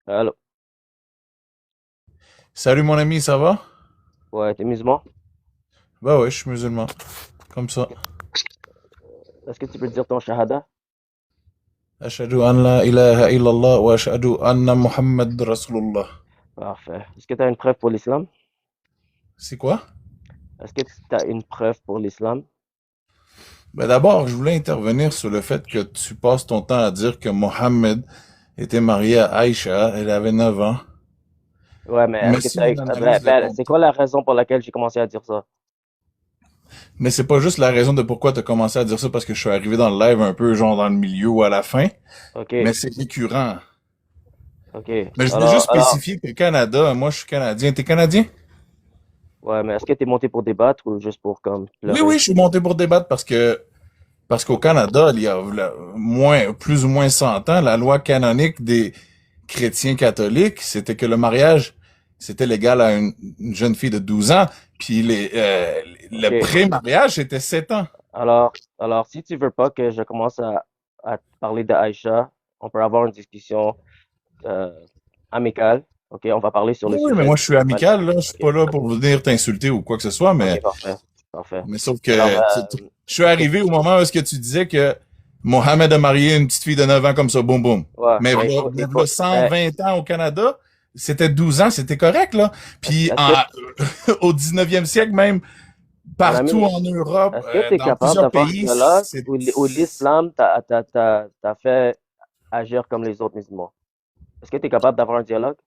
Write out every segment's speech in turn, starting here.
Alors, Salut mon ami, ça va? ouais, t'es musulman? Bah ouais, je suis musulman. Comme ça. Est-ce que tu peux dire ton shahada? Ashhadu an la ilaha illallah wa ashhadu anna Muhammad Rasulullah. Parfait. Est-ce que tu as une preuve pour l'islam? C'est quoi? Est-ce que tu as une preuve pour l'islam? Ben d'abord, je voulais intervenir sur le fait que tu passes ton temps à dire que Mohammed était marié à Aïcha, elle avait 9 ans. Ouais, mais est-ce Mais que tu si as... on analyse le c'est contexte. quoi la raison pour laquelle j'ai commencé à dire ça? Mais c'est pas juste la raison de pourquoi tu as commencé à dire ça parce que je suis arrivé dans le live un peu genre dans le milieu ou à la fin, Ok, mais c'est récurrent. ok. Mais je voulais Alors, juste spécifier que le Canada, moi je suis Canadien. T'es Canadien? ouais, mais est-ce que t'es monté pour débattre ou juste pour comme Oui, pleurer? oui, je suis monté pour débattre parce qu'au Canada, il y a plus ou moins 100 ans, la loi canonique des chrétiens catholiques, c'était que le mariage, c'était légal à une jeune fille de 12 ans, puis le Ok. pré-mariage, c'était 7 ans. Alors, si tu veux pas que je commence à te parler d'Aïcha, on peut avoir une discussion euh, amicale. Ok, on va parler sur le Oui, mais sujet moi, de je suis manière. amical, là. Je suis Ok, pas là pour venir t'insulter ou quoi que ce soit, ok, parfait, parfait. mais sauf Alors, que je suis est-ce que arrivé au moment où est-ce que tu disais que Mohamed a marié une petite fille de 9 ans comme ça, boum, boum. ouais, Mais mais v'là ben, 120 ans au Canada, c'était 12 ans, c'était correct, là. Puis est-ce que, au 19e siècle, même, mon partout ami, en Europe, est-ce que tu es dans capable plusieurs d'avoir un pays, dialogue ou l'islam t'a fait agir comme les autres musulmans? Est-ce que tu es capable d'avoir un dialogue?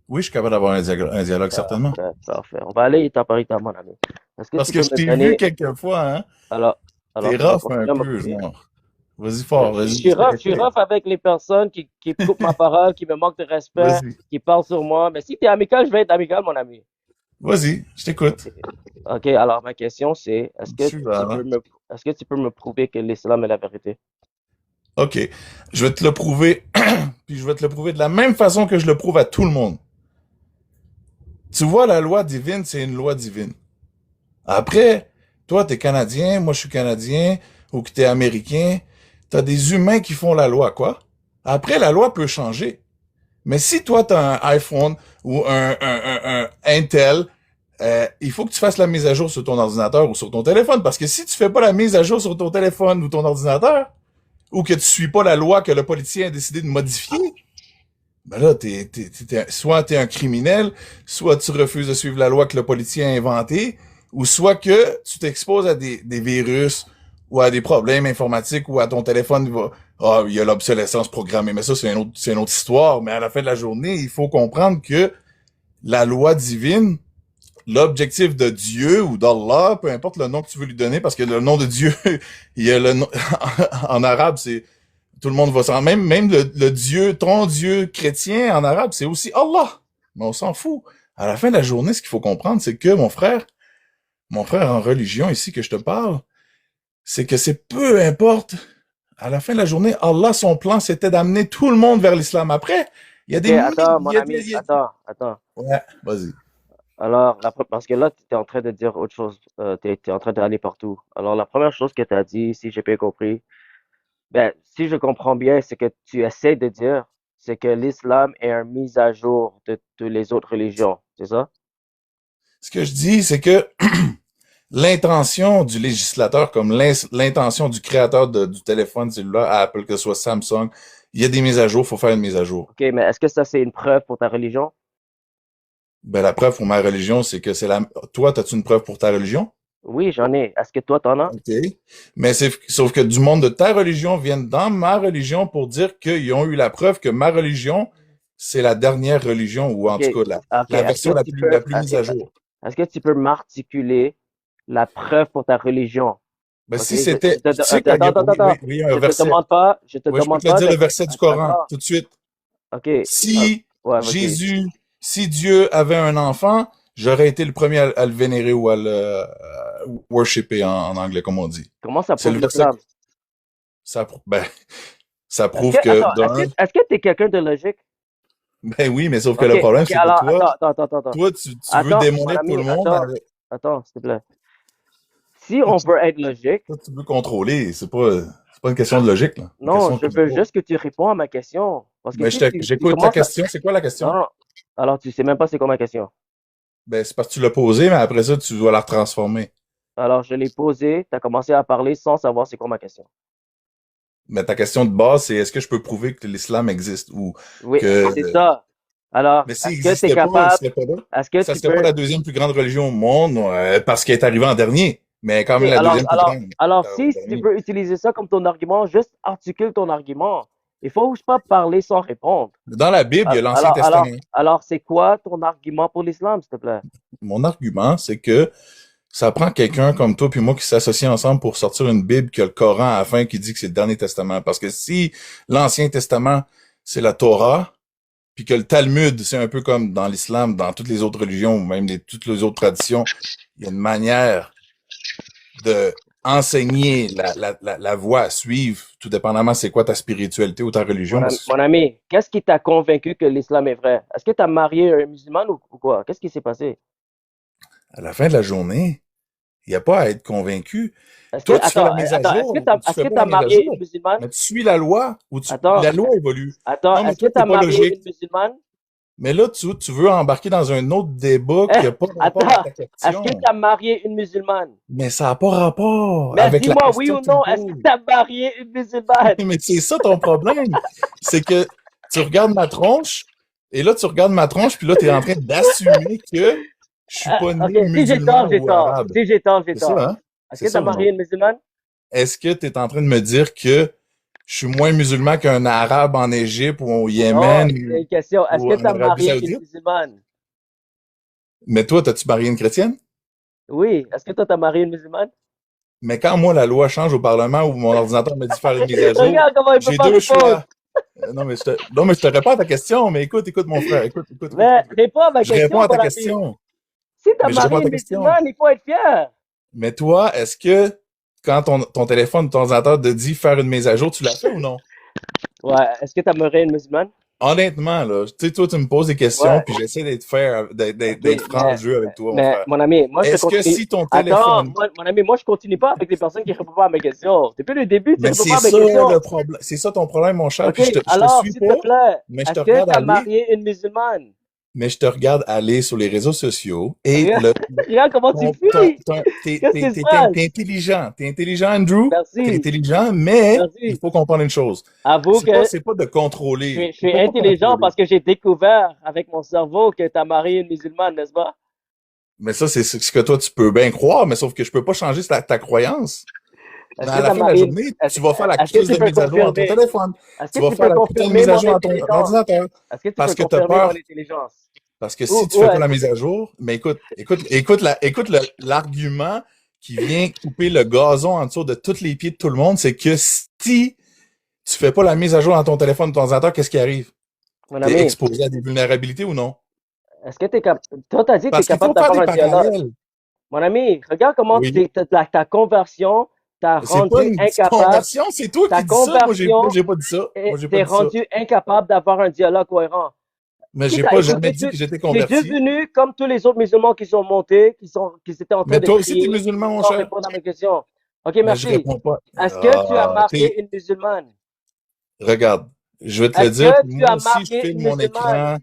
oui, je suis capable d'avoir un dialogue, certainement. Parfait, parfait. On va aller étape par étape, mon ami. Est-ce que Parce tu que peux je me t'ai vu donner, quelques fois, hein. alors, T'es tu vas rough un continuer à me peu, couper? genre. Vas-y fort, Je vas-y, suis je rough, je suis t'écoute. rough avec les personnes qui me coupent ma parole, qui me manquent de respect, Vas-y. qui parlent sur moi. Mais si tu es amical, je vais être amical, mon ami. Vas-y, je Ok. t'écoute. Ok, alors ma question c'est, Je suis là, hein. est-ce que tu peux me prouver que l'islam est la vérité? OK. Je vais te le prouver, puis je vais te le prouver de la même façon que je le prouve à tout le monde. Tu vois, la loi divine, c'est une loi divine. Après, toi, t'es Canadien, moi, je suis Canadien, ou que t'es Américain, t'as des humains qui font la loi, quoi. Après, la loi peut changer. Mais si toi, t'as un iPhone ou un Intel, il faut que tu fasses la mise à jour sur ton ordinateur ou sur ton téléphone, parce que si tu fais pas la mise à jour sur ton téléphone ou ton ordinateur, ou que tu suis pas la loi que le politicien a décidé de modifier, ben là, soit t'es un criminel, soit tu refuses de suivre la loi que le politicien a inventée, ou soit que tu t'exposes à des virus ou à des problèmes informatiques ou à ton téléphone, il y a l'obsolescence programmée. Mais ça, c'est une autre histoire. Mais à la fin de la journée, il faut comprendre que la loi divine, l'objectif de Dieu ou d'Allah, peu importe le nom que tu veux lui donner, parce que le nom de Dieu, il y a le nom, en arabe, c'est tout le monde va s'en même le Dieu, ton Dieu chrétien en arabe, c'est aussi Allah. Mais on s'en fout. À la fin de la journée, ce qu'il faut comprendre, c'est que mon frère en religion ici que je te parle, c'est que c'est peu importe. À la fin de la journée, Allah, son plan, c'était d'amener tout le monde vers l'islam. Après, il y a Ok, des attends, milliers, mon ami, attends. Ouais, vas-y. Alors, parce que là, tu es en train de dire autre chose, tu es en train d'aller partout. Alors, la première chose que tu as dit, si j'ai bien compris, ben, si je comprends bien, c'est que tu essaies de dire, c'est que l'islam est une mise à jour de les autres religions, c'est ça? Ce que je dis, c'est que l'intention du législateur, comme l'intention du créateur du téléphone cellulaire à Apple, que ce soit Samsung, il y a des mises à jour, il faut faire une mise à jour. Ok, mais est-ce que ça, c'est une preuve pour ta religion? Ben, la preuve pour ma religion, c'est que c'est la. Toi, as-tu une preuve pour ta religion? Oui, j'en ai. Est-ce que toi, t'en as? OK. Mais sauf que du monde de ta religion viennent dans ma religion pour dire qu'ils ont eu la preuve que ma religion, c'est la dernière religion, ou Ok, en tout cas ok. la version la plus mise à jour. Est-ce que tu peux m'articuler la preuve pour ta religion? Ben, Ok, si c'était. Tu sais, quand il y attends, a. attends, Oui, attends. oui, oui, un verset. Je te Oui, je peux demande te le pas dire, de, le verset du Coran, attends. tout de suite. Ok, Si ouais, vas-y. Jésus, si Dieu avait un enfant, j'aurais été le premier à le vénérer ou à le worshipper en anglais, comme on dit. Comment ça C'est prouve le verset. l'islam? Ben, ça prouve que d'un, Est-ce que t'es quelqu'un de logique? ben oui, mais sauf que Ok, le problème, ok, c'est que alors, toi, attends. tu veux Mon démolir tout ami, le monde, attends, s'il te plaît. Si on veut être logique, toi, tu veux contrôler, c'est pas. C'est pas une question de logique, là. Une Non, question de je veux contrôle. juste que tu réponds à ma question. Parce que Mais si tu j'écoute ta commences à... question. C'est quoi la Non, question? non. Alors, tu sais même pas c'est quoi ma question. Ben, c'est parce que tu l'as posée, mais après ça, tu dois la retransformer. Alors, je l'ai posée, tu as commencé à parler sans savoir c'est quoi ma question. Mais ta question de base, c'est est-ce que je peux prouver que l'islam existe ou Oui, que... c'est ça. Alors, Mais s'il est-ce que tu es n'existait pas, il capable, serait pas là. est-ce que Ça tu serait pas peux... la deuxième plus grande religion au monde parce qu'elle est arrivée en dernier. Mais quand OK, même la alors, deuxième plus alors, grande alors au si tu dernier. veux utiliser ça comme ton argument, juste articule ton argument. Il faut pas parler sans répondre. Dans la Bible, il y a l'Ancien Testament. Alors, c'est quoi ton argument pour l'islam, s'il te plaît? Mon argument, c'est que ça prend quelqu'un comme toi puis moi qui s'associe ensemble pour sortir une Bible qui a le Coran à la fin qui dit que c'est le dernier testament. Parce que si l'Ancien Testament, c'est la Torah, puis que le Talmud, c'est un peu comme dans l'islam, dans toutes les autres religions, même toutes les autres traditions, il y a une manière de enseigner la voie à suivre, tout dépendamment c'est quoi ta spiritualité ou ta religion. Parce que Mon ami, qu'est-ce qui t'a convaincu que l'islam est vrai? Est-ce que tu as marié un musulman ou quoi? Qu'est-ce qui s'est passé? à la fin de la journée, il n'y a pas à être convaincu. Toi, tu fais la mise à Est-ce que jour ou tu est-ce fais que pas tu as la mise à marié une jour. musulmane? Mais tu suis la loi ou Attends, la loi évolue. Non, mais est-ce que toi, tu t'es as pas marié une logique. musulmane? Mais là, tu veux embarquer dans un autre débat qui Eh, n'a pas rapport à attends, ta est-ce que question. tu as marié une musulmane? Mais ça n'a pas rapport Mais avec la dis-moi oui question ou que tu me non, est-ce que poses. tu as marié une musulmane? Mais c'est ça ton problème. C'est que tu regardes ma tronche, et là, tu regardes ma tronche, puis là, tu es en train d'assumer que je suis pas Ok, né si j'ai tort, musulman j'ai ou tort. arabe. Si j'ai tort, j'ai C'est ça, tort. hein? Est-ce C'est que tu ça as ou marié non? une musulmane? Est-ce que tu es en train de me dire que je suis moins musulman qu'un arabe en Égypte ou au Non, Yémen c'est une question. Est-ce ou que en tu as Arabie marié une Saoudite? musulmane? Mais toi, t'as-tu marié une chrétienne? Oui. Est-ce que toi, tu as marié une musulmane? Mais quand moi, la loi change au Parlement ou mon ordinateur me dit faire une mise à jour, Regarde comment il peut j'ai pas deux répondre. choix. Non, mais je te réponds à ta question, mais écoute, mon frère, Mais écoute. réponds à ma Je réponds question, à mon ta ami. question, Si tu as mais je réponds marié à ta une question. musulmane, il faut être fier. Mais toi, est-ce que quand ton téléphone, ton ordinateur te dit faire une mise à jour, tu l'as fait ou non? Ouais. Est-ce que tu as marié une musulmane? Honnêtement, là, tu sais, toi, tu me poses des questions, Ouais. puis j'essaie d'être fair, Ok. d'être franc en jeu avec toi, mon frère. Mon ami, moi, je Est-ce que continue. si ton Attends, téléphone, mon ami, moi, je continue pas avec les personnes qui répondent pas à mes questions. Depuis le début, tu mais réponds c'est pas à mes ça questions. le problème, c'est ça ton problème, mon cher, OK. puis je te Alors, suis s'il te pas, plaît, mais je te est-ce que regarde tu as aller, marié une musulmane? mais je te regarde aller sur les réseaux sociaux et Regarde, regarde comment tu fuis. Qu'est-ce qui se t'es passe? intelligent. T'es intelligent, Andrew. T'es Merci. intelligent, mais il Merci. faut comprendre une chose. Avoue que C'est pas de contrôler. je Il suis faut pas intelligent contrôler. parce que j'ai découvert avec mon cerveau que tu as marié une musulmane, n'est-ce pas? Mais ça, c'est ce que toi, tu peux bien croire, mais sauf que je peux pas changer ta croyance. Est-ce À que tu la as fin de la marié une... journée, tu vas faire la Est-ce que crise tu de peux mise à jour dans ton confirmer? téléphone. Est-ce Tu que vas tu faire peux la putain de confirmer mise à mon jour dans ton intelligence? ordinateur. Est-ce que tu peux Parce que t'as confirmer mon peur. intelligence? Parce que si tu Où fais pas la est-ce? mise à jour, mais écoute l'argument qui vient couper le gazon en dessous de tous les pieds de tout le monde, c'est que si tu fais pas la mise à jour dans ton téléphone de ton ordinateur, qu'est-ce qui arrive? Mon T'es ami, exposé à des vulnérabilités ou non? est-ce que tu es capable... Toi, tu as dit que tu es Parce qu'il capable faut faire d'avoir des un dialogue. parallèles. Mon ami, regarde comment Oui. ta conversion t'a C'est pas rendu une incapable. conversion, c'est toi Ta qui dis ça. Moi, conversion j'ai pas dit ça. Moi, j'ai pas t'est dit ça. rendu incapable d'avoir un dialogue cohérent. Mais Qui j'ai t'a pas jamais écouté dit tout? que j'étais Tu es converti. devenu comme tous les autres musulmans qui sont montés, qui étaient en train Mais de toi aussi, t'es crier musulman, mon sans cher. répondre à mes questions. Ok, Mais je merci. réponds pas. Est-ce que tu as T'es, marié une musulmane? regarde, je vais te le Est-ce dire, que puis tu moi as aussi, je marié filme une mon musulmane? écran.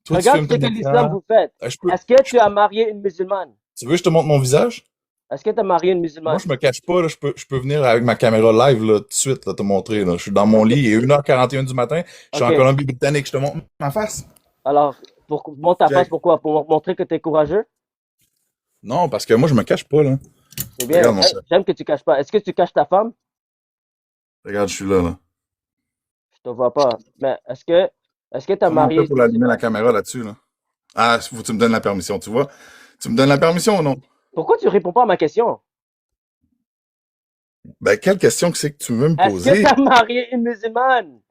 Toi, tu Regarde filmes ce ton que l'islam écran. vous fait. Je peux, Est-ce que tu as marié une musulmane? tu veux que je te montre mon visage? Est-ce que tu as marié une Moi, musulmane? je me cache pas, là, je peux venir avec ma caméra live, là, tout de suite, là, te montrer, là. Je suis dans mon Ok, lit, il est 1h41 du matin, je suis en ok. Colombie-Britannique, je te montre ma face. Alors, montre ta face, Check. pourquoi? Pour montrer que tu es courageux? Non, parce que moi, je me cache pas, là. C'est bien. Regarde, mon cher. J'aime que tu caches pas. Est-ce que tu caches ta femme? Regarde, je suis là, là. Je te vois pas. Mais est-ce que tu as Comment on fait marié une pour allumer la musulmane? caméra là-dessus, là? Ah, faut que tu me donnes la permission, tu vois? Tu me donnes la permission ou non? Pourquoi tu réponds pas à ma question? Ben, quelle question que c'est que tu veux me Est-ce que tu poser? as marié une musulmane?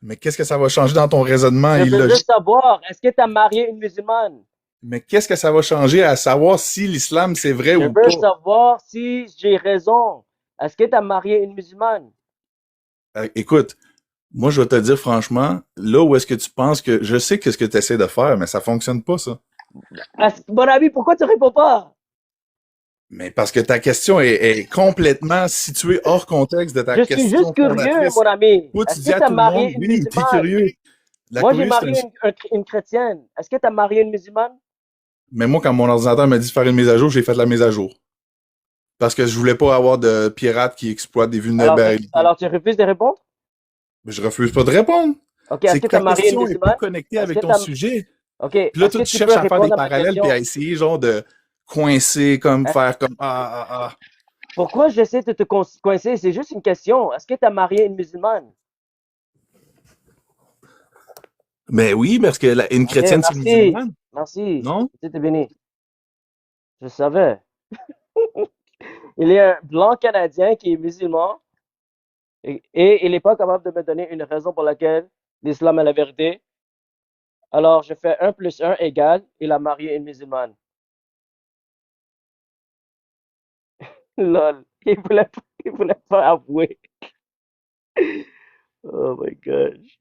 Mais qu'est-ce que ça va changer dans ton raisonnement Je veux illogique? juste savoir, est-ce que tu as marié une musulmane? Mais qu'est-ce que ça va changer à savoir si l'islam c'est vrai Je ou veux pas? savoir si j'ai raison. Est-ce que tu as marié une musulmane? Écoute, moi je vais te dire franchement, là où est-ce que tu penses que je sais que ce que tu essaies de faire, mais ça fonctionne pas ça. Mon ami, pourquoi tu réponds pas? Mais parce que ta question est complètement située hors contexte de ta Je suis question juste curieux, mon fondatrice. ami. Toi, tu Est-ce que dis à tu as tout le monde, marié une oui, t'es musulmane? curieux. La Moi, j'ai curiosité, marié une chrétienne. Est-ce que tu as marié une musulmane? mais moi, quand mon ordinateur m'a dit de faire une mise à jour, j'ai fait la mise à jour. Parce que je voulais pas avoir de pirates qui exploitent des vulnérabilités. Alors tu refuses de répondre? Mais je refuse pas de répondre. OK, est-ce C'est que que tu as ta marié une question est pas musulmane? connectée Est-ce que avec tu ton as... sujet. OK, Puis là, est-ce toi, que tu tu peux cherches à faire des répondre à ma parallèles puis question? à essayer, genre, de coincer, comme, Est-ce- faire comme, ah. Pourquoi j'essaie de te coincer? C'est juste une question. Est-ce que tu as marié une musulmane? Mais oui, parce que une OK, chrétienne, c'est une merci. musulmane, Merci. non? C'était béni. Je savais. Il y a un blanc canadien qui est musulman et il n'est pas capable de me donner une raison pour laquelle l'islam est la vérité. Alors, je fais un plus un égale, il a marié une musulmane. Lol. Il voulait pas avouer. Oh my gosh.